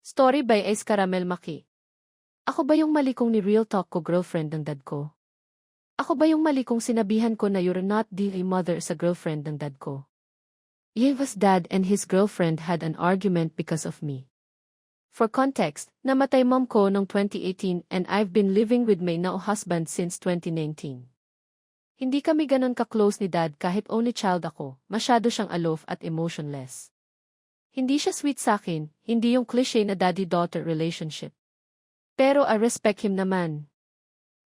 Story by Ice Caramel Maki. Ako ba yung mali kong ni-real talk ko girlfriend ng dad ko? Ako ba yung mali kong sinabihan ko na you're not the mother sa girlfriend ng dad ko? Yeva's dad and his girlfriend had an argument because of me. For context, namatay mom ko noong 2018 and I've been living with my now husband since 2019. Hindi kami ganon ka-close ni dad kahit only child ako, masyado siyang aloof at emotionless. Hindi siya sweet sa akin, hindi yung cliché na daddy-daughter relationship. Pero I respect him naman.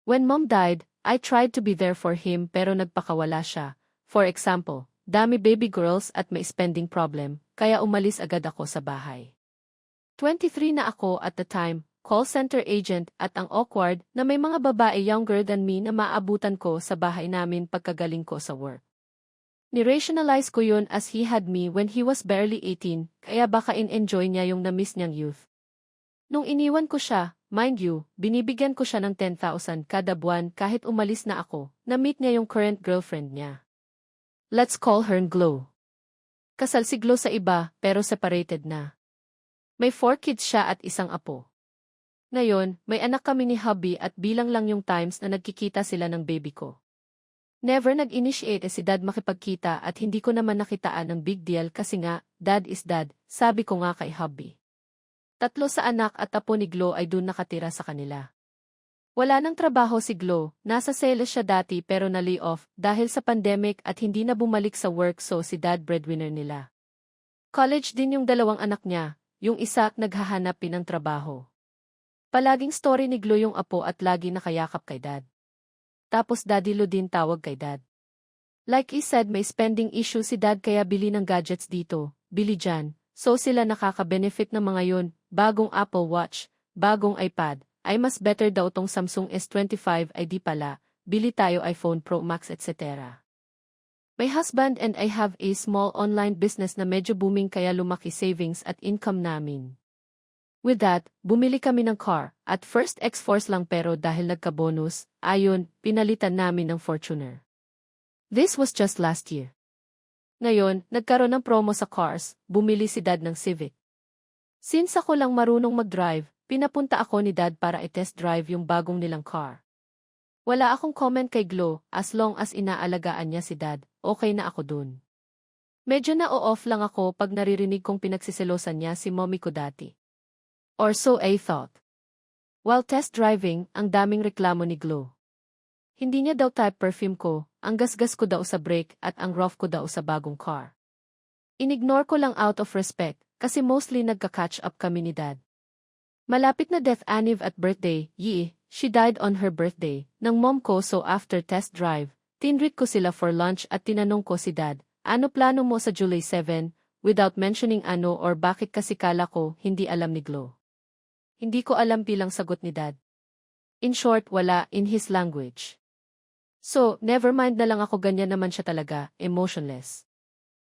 When mom died, I tried to be there for him pero nagpakawala siya. For example, dami baby girls at may spending problem, kaya umalis agad ako sa bahay. 23 na ako at the time, call center agent at ang awkward na may mga babae younger than me na maabutan ko sa bahay namin pagkagaling ko sa work. Ni-rationalize ko yun as he had me when he was barely 18, kaya baka in-enjoy niya yung na-miss niyang youth. Nung iniwan ko siya, mind you, binibigyan ko siya ng 10,000 kada buwan kahit umalis na ako, na-meet niya yung current girlfriend niya. Let's call her Glow. Kasal si Glow sa iba, pero separated na. May 4 kids siya at isang apo. Ngayon, may anak kami ni hubby at bilang lang yung times na nagkikita sila ng baby ko. Never nag-initiate si dad makipagkita at hindi ko naman nakitaan ng big deal kasi nga, dad is dad, sabi ko nga kay hubby. 3 sa anak at apo ni Glow ay dun nakatira sa kanila. Wala nang trabaho si Glow, nasa sales siya dati pero na-lay off dahil sa pandemic at hindi na bumalik sa work so si dad breadwinner nila. College din yung 2 anak niya, yung isa naghahanap ng trabaho. Palaging story ni Glow yung apo at lagi nakayakap kay dad. Tapos Daddy Lo din tawag kay dad. Like he said may spending issue si dad kaya bili ng gadgets dito, bili dyan, so sila nakaka-benefit ng mga yun, bagong Apple Watch, bagong iPad, ay mas better daw tong Samsung S25 ay di pala, bili tayo iPhone Pro Max etc. My husband and I have a small online business na medyo booming kaya lumaki savings at income namin. With that, bumili kami ng car, at first X-Force lang pero dahil nagka-bonus, ayon, pinalitan namin ng Fortuner. This was just last year. Ngayon, nagkaroon ng promo sa cars, bumili si dad ng Civic. Since ako lang marunong mag-drive, pinapunta ako ni dad para i-test drive yung bagong nilang car. Wala akong comment kay Glow, as long as inaalagaan niya si dad, okay na ako dun. Medyo na-off lang ako pag naririnig kong pinagsisilosan niya si mommy ko dati. Or so I thought. While test driving, ang daming reklamo ni Glow. Hindi niya daw type perfume ko, ang gasgas ko daw sa brake at ang rough ko daw sa bagong car. Inignore ko lang out of respect, kasi mostly nagka-catch up kami ni dad. Malapit na death anniv at birthday, she died on her birthday, ng mom ko so after test drive, tinreat ko sila for lunch at tinanong ko si dad, ano plano mo sa July 7, without mentioning ano or bakit kasi kala ko hindi alam ni Glow. Hindi ko alam bilang sagot ni dad. In short, wala, in his language. So, never mind na lang ako ganyan naman siya talaga, emotionless.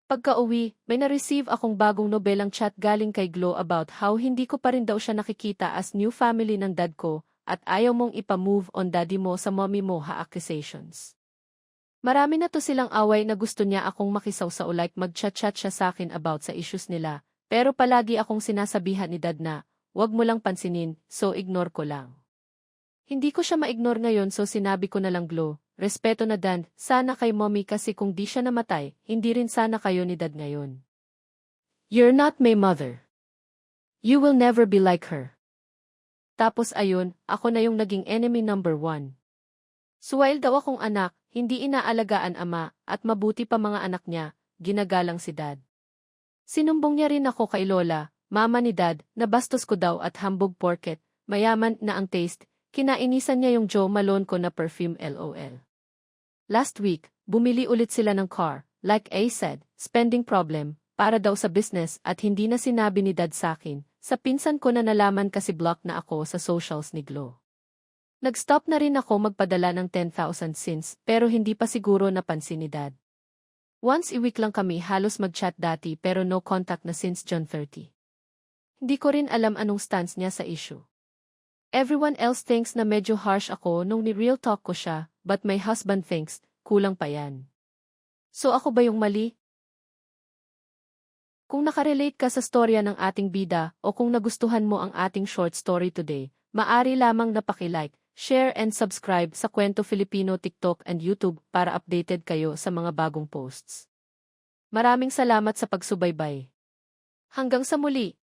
Pagka-uwi, may na-receive akong bagong nobelang chat galing kay Glow about how hindi ko pa rin daw siya nakikita as new family ng dad ko at ayaw mong ipa-move on daddy mo sa mommy mo accusations. Marami na to silang away na gusto niya akong makisawsaw like mag-chat-chat siya sa akin about sa issues nila, pero palagi akong sinasabihan ni dad na, wag mo lang pansinin, so ignore ko lang. Hindi ko siya ma-ignore ngayon so sinabi ko na lang Glow, respeto na dad, sana kay mommy kasi kung di siya namatay, hindi rin sana kayo ni dad ngayon. You're not my mother. You will never be like her. Tapos ayun, ako na yung naging enemy number 1. Suwail daw akong anak, hindi inaalagaan ama, at mabuti pa mga anak niya, ginagalang si dad. Sinumbong niya rin ako kay Lola, mama ni dad, na bastos ko daw at hambog porket, mayaman na ang taste, kinainisan niya yung Joe Malone ko na perfume LOL. Last week, bumili ulit sila ng car, like I said, spending problem, para daw sa business at hindi na sinabi ni dad sa akin, sa pinsan ko na nalaman kasi block na ako sa socials ni Glow. Nag-stop na rin ako magpadala ng 10,000 since, pero hindi pa siguro napansin ni dad. Once a week lang kami halos mag-chat dati pero no contact na since June 30. Hindi ko rin alam anong stance niya sa issue. Everyone else thinks na medyo harsh ako nung ni-real talk ko siya, but my husband thinks, kulang pa yan. So ako ba yung mali? Kung nakarelate ka sa storya ng ating bida o kung nagustuhan mo ang ating short story today, maari lamang na paki-like, share and subscribe sa Kwento Filipino TikTok and YouTube para updated kayo sa mga bagong posts. Maraming salamat sa pagsubaybay. Hanggang sa muli!